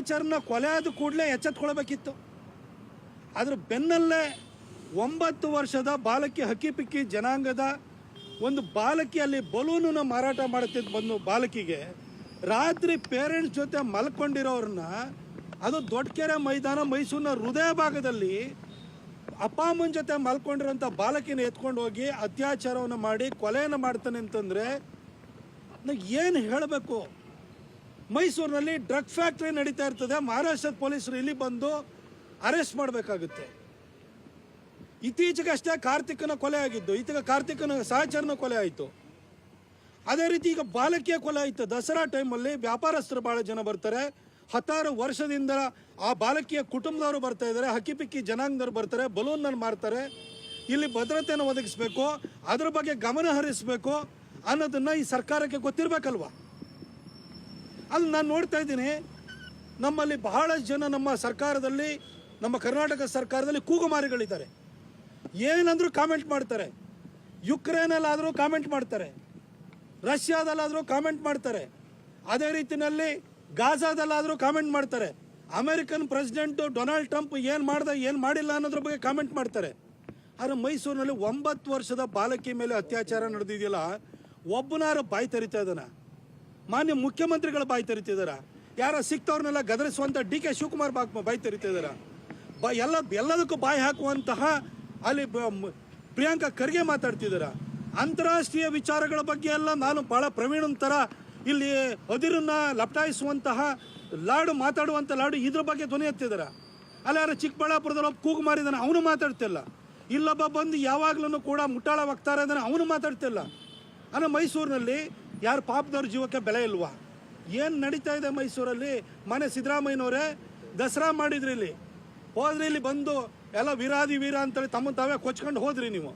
ಅತ್ಯಾಚಾರನ ಕೊಲೆ ಆದ ಕೂಡಲೇ ಎಚ್ಚೆತ್ಕೊಳ್ಬೇಕಿತ್ತು. ಅದ್ರ ಬೆನ್ನಲ್ಲೇ 9 ವರ್ಷದ ಬಾಲಕಿ ಹಕ್ಕಿಪಿಕ್ಕಿ ಜನಾಂಗದ ಒಂದು ಬಾಲಕಿ ಅಲ್ಲಿ ಬಲೂನನ್ನು ಮಾರಾಟ ಮಾಡುತ್ತಿದ್ದ ಬಂದು ಬಾಲಕಿಗೆ ರಾತ್ರಿ ಪೇರೆಂಟ್ಸ್ ಜೊತೆ ಮಲ್ಕೊಂಡಿರೋರನ್ನ ಅದು ದೊಡ್ಡಕೆರೆ ಮೈದಾನ ಮೈಸೂರಿನ ಹೃದಯ ಭಾಗದಲ್ಲಿ ಅಪ್ಪ ಅಮ್ಮನ ಜೊತೆ ಮಲ್ಕೊಂಡಿರೋಂಥ ಬಾಲಕಿನ ಎತ್ಕೊಂಡು ಹೋಗಿ ಅತ್ಯಾಚಾರವನ್ನು ಮಾಡಿ ಕೊಲೆಯನ್ನು ಮಾಡ್ತಾನೆ ಅಂತಂದರೆ ಏನು ಹೇಳಬೇಕು? ಮೈಸೂರಿನಲ್ಲಿ ಡ್ರಗ್ ಫ್ಯಾಕ್ಟ್ರಿ ನಡೀತಾ ಇರ್ತದೆ, ಮಹಾರಾಷ್ಟ್ರದ ಪೊಲೀಸರು ಇಲ್ಲಿ ಬಂದು ಅರೆಸ್ಟ್ ಮಾಡಬೇಕಾಗುತ್ತೆ. ಇತ್ತೀಚೆಗಷ್ಟೇ ಕಾರ್ತಿಕನ ಕೊಲೆ ಆಗಿದ್ದು, ಈಗ ಕಾರ್ತಿಕನ ಸಹಚರನ ಕೊಲೆ ಆಯಿತು. ಅದೇ ರೀತಿ ಈಗ ಬಾಲಕಿಯ ಕೊಲೆ ಆಯಿತು. ದಸರಾ ಟೈಮಲ್ಲಿ ವ್ಯಾಪಾರಸ್ಥರು ಭಾಳ ಜನ ಬರ್ತಾರೆ, 16 ವರ್ಷದಿಂದ ಆ ಬಾಲಕಿಯ ಕುಟುಂಬದವರು ಬರ್ತಾ ಇದ್ದಾರೆ, ಹಕ್ಕಿಪಿಕ್ಕಿ ಜನಾಂಗದವ್ರು ಬರ್ತಾರೆ, ಬಲೂನನ್ನು ಮಾರ್ತಾರೆ. ಇಲ್ಲಿ ಭದ್ರತೆಯನ್ನು ಒದಗಿಸ್ಬೇಕು, ಅದ್ರ ಬಗ್ಗೆ ಗಮನ ಹರಿಸಬೇಕು ಅನ್ನೋದನ್ನು ಈ ಸರ್ಕಾರಕ್ಕೆ ಗೊತ್ತಿರಬೇಕಲ್ವ? ಅಲ್ಲಿ ನಾನು ನೋಡ್ತಾ ಇದ್ದೀನಿ, ನಮ್ಮಲ್ಲಿ ಬಹಳಷ್ಟು ಜನ ನಮ್ಮ ಸರ್ಕಾರದಲ್ಲಿ, ನಮ್ಮ ಕರ್ನಾಟಕ ಸರ್ಕಾರದಲ್ಲಿ ಕೂಗುಮಾರಿಗಳಿದ್ದಾರೆ. ಏನಂದ್ರೂ ಕಾಮೆಂಟ್ ಮಾಡ್ತಾರೆ. ಯುಕ್ರೇನಲ್ಲಾದರೂ ಕಾಮೆಂಟ್ ಮಾಡ್ತಾರೆ, ರಷ್ಯಾದಲ್ಲಾದರೂ ಕಾಮೆಂಟ್ ಮಾಡ್ತಾರೆ, ಅದೇ ರೀತಿಯಲ್ಲಿ ಗಾಜಾದಲ್ಲಾದರೂ ಕಾಮೆಂಟ್ ಮಾಡ್ತಾರೆ. ಅಮೆರಿಕನ್ ಪ್ರೆಸಿಡೆಂಟು ಡೊನಾಲ್ಡ್ ಟ್ರಂಪ್ ಏನು ಮಾಡ್ದ ಏನು ಮಾಡಿಲ್ಲ ಅನ್ನೋದ್ರ ಬಗ್ಗೆ ಕಾಮೆಂಟ್ ಮಾಡ್ತಾರೆ. ಆದರೆ ಮೈಸೂರಿನಲ್ಲಿ 9 ವರ್ಷದ ಬಾಲಕಿ ಮೇಲೆ ಅತ್ಯಾಚಾರ ನಡೆದಿದೆಯಲ್ಲ, ಒಬ್ಬನಾರು ಬಾಯಿ ತೆರಿತಾ ಇದ್ದಾನ? ಮಾನ್ಯ ಮುಖ್ಯಮಂತ್ರಿಗಳ ಬಾಯಿ ತೆರಿತಿದಾರ? ಯಾರ ಸಿಕ್ತವ್ರನ್ನೆಲ್ಲ ಗದರಿಸುವಂಥ DK ಶಿವಕುಮಾರ್ ಬಾಯಿ ತೆರಿತಿದಾರ? ಎಲ್ಲದಕ್ಕೂ ಬಾಯಿ ಹಾಕುವಂತಹ ಅಲ್ಲಿ ಪ್ರಿಯಾಂಕಾ ಖರ್ಗೆ ಮಾತಾಡ್ತಿದ್ದಾರೆ. ಅಂತಾರಾಷ್ಟ್ರೀಯ ವಿಚಾರಗಳ ಬಗ್ಗೆ ಎಲ್ಲ ನಾನು ಭಾಳ ಪ್ರವೀಣನ ಥರ ಇಲ್ಲಿ ಅದಿರನ್ನ ಲಪಟಾಯಿಸುವಂತಹ ಲಾಡು ಮಾತಾಡುವಂಥ ಲಾಡು ಇದ್ರ ಬಗ್ಗೆ ಧ್ವನಿ ಎತ್ತಿದ್ದಾರೆ. ಅಲ್ಲ, ಯಾರು ಚಿಕ್ಕಬಳ್ಳಾಪುರದಲ್ಲಿ ಒಬ್ಬ ಕೂಗು ಮಾರಿದಾನೆ, ಅವನು ಮಾತಾಡ್ತಿಲ್ಲ. ಇಲ್ಲೊಬ್ಬ ಬಂದು ಯಾವಾಗ್ಲೂ ಕೂಡ ಮುಟ್ಟಾಳ ವಕ್ತಾರ ಇದ್ದಾನೆ, ಅವನು ಮಾತಾಡ್ತಿಲ್ಲ. ಅನ್ನೋ ಮೈಸೂರಿನಲ್ಲಿ ಯಾರು ಪಾಪದವ್ರ ಜೀವಕ್ಕೆ ಬೆಲೆ ಇಲ್ವಾ? ಏನು ನಡೀತಾ ಇದೆ ಮೈಸೂರಲ್ಲಿ? ಮನೆ ಸಿದ್ದರಾಮಯ್ಯನವರೇ ದಸರಾ ಮಾಡಿದ್ರಿ, ಇಲ್ಲಿ ಹೋದ್ರಿ, ಇಲ್ಲಿ ಬಂದು ಎಲ್ಲ ವೀರಾದಿ ವೀರ ಅಂತೇಳಿ ತಮ್ಮ ತಾವೇ ಕೊಚ್ಕೊಂಡು ಹೋದ್ರಿ. ನೀವು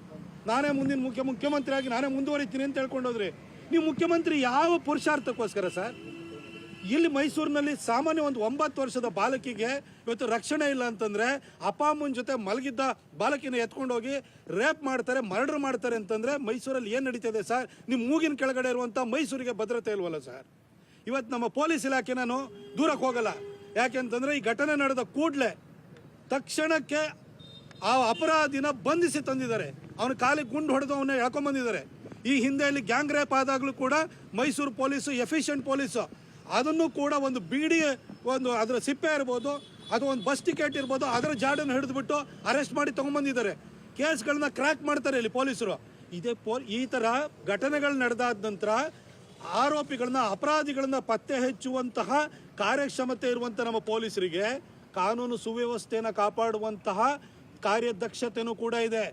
ನಾನೇ ಮುಂದಿನ ಮುಖ್ಯಮಂತ್ರಿ ಆಗಿ ನಾನೇ ಮುಂದುವರಿತೀನಿ ಅಂತ ಹೇಳ್ಕೊಂಡು ಹೋದ್ರಿ. ನೀವು ಮುಖ್ಯಮಂತ್ರಿ ಯಾವ ಪುರುಷಾರ್ಥಕ್ಕೋಸ್ಕರ ಸರ್? ಇಲ್ಲಿ ಮೈಸೂರಿನಲ್ಲಿ ಸಾಮಾನ್ಯ ಒಂದು 9 ವರ್ಷದ ಬಾಲಕಿಗೆ ಇವತ್ತು ರಕ್ಷಣೆ ಇಲ್ಲ ಅಂತಂದರೆ, ಅಪ್ಪ ಅಮ್ಮನ ಜೊತೆ ಮಲಗಿದ್ದ ಬಾಲಕಿನ ಎತ್ಕೊಂಡೋಗಿ ರೇಪ್ ಮಾಡ್ತಾರೆ, ಮರ್ಡರ್ ಮಾಡ್ತಾರೆ ಅಂತಂದರೆ ಮೈಸೂರಲ್ಲಿ ಏನು ನಡೀತಿದೆ ಸರ್? ನಿಮ್ಮ ಮೂಗಿನ ಕೆಳಗಡೆ ಇರುವಂಥ ಮೈಸೂರಿಗೆ ಭದ್ರತೆ ಇಲ್ವಲ್ಲ ಸರ್? ಇವತ್ತು ನಮ್ಮ ಪೊಲೀಸ್ ಇಲಾಖೆ ನಾನು ದೂರಕ್ಕೆ ಹೋಗಲ್ಲ. ಯಾಕೆಂತಂದರೆ ಈ ಘಟನೆ ನಡೆದ ಕೂಡಲೇ ತಕ್ಷಣಕ್ಕೆ ಆ ಅಪರಾಧಿನ ಬಂಧಿಸಿ ತಂದಿದ್ದಾರೆ. ಅವನ ಕಾಲಿಗೆ ಗುಂಡು ಹೊಡೆದು ಅವನ್ನ ಎಳ್ಕೊಂಬಂದಿದ್ದಾರೆ. ಈ ಹಿಂದೆ ಇಲ್ಲಿ ಗ್ಯಾಂಗ್ ರೇಪ್ ಆದಾಗಲೂ ಕೂಡ ಮೈಸೂರು ಪೊಲೀಸು ಎಫಿಷಿಯೆಂಟ್ ಪೊಲೀಸು ಅದನ್ನು ಕೂಡ ಒಂದು ಬೀಡಿ, ಒಂದು ಅದರ ಸಿಪ್ಪೆ ಇರ್ಬೋದು, ಅದು ಒಂದು ಬಸ್ ಟಿಕೆಟ್ ಇರ್ಬೋದು, ಅದರ ಜಾಡನ್ನು ಹಿಡಿದುಬಿಟ್ಟು ಅರೆಸ್ಟ್ ಮಾಡಿ ತೊಗೊಂಬಂದಿದ್ದಾರೆ. ಕೇಸ್ಗಳನ್ನ ಕ್ರ್ಯಾಕ್ ಮಾಡ್ತಾರೆ ಇಲ್ಲಿ ಪೊಲೀಸರು. ಈ ಥರ ಘಟನೆಗಳು ನಡೆದಾದ ನಂತರ ಆರೋಪಿಗಳನ್ನ, ಅಪರಾಧಿಗಳನ್ನ ಪತ್ತೆ ಹಚ್ಚುವಂತಹ ಕಾರ್ಯಕ್ಷಮತೆ ಇರುವಂಥ ನಮ್ಮ ಪೊಲೀಸರಿಗೆ ಕಾನೂನು ಸುವ್ಯವಸ್ಥೆಯನ್ನು ಕಾಪಾಡುವಂತಹ ಕಾರ್ಯದಕ್ಷತೆಯೂ ಕೂಡ ಇದೆ.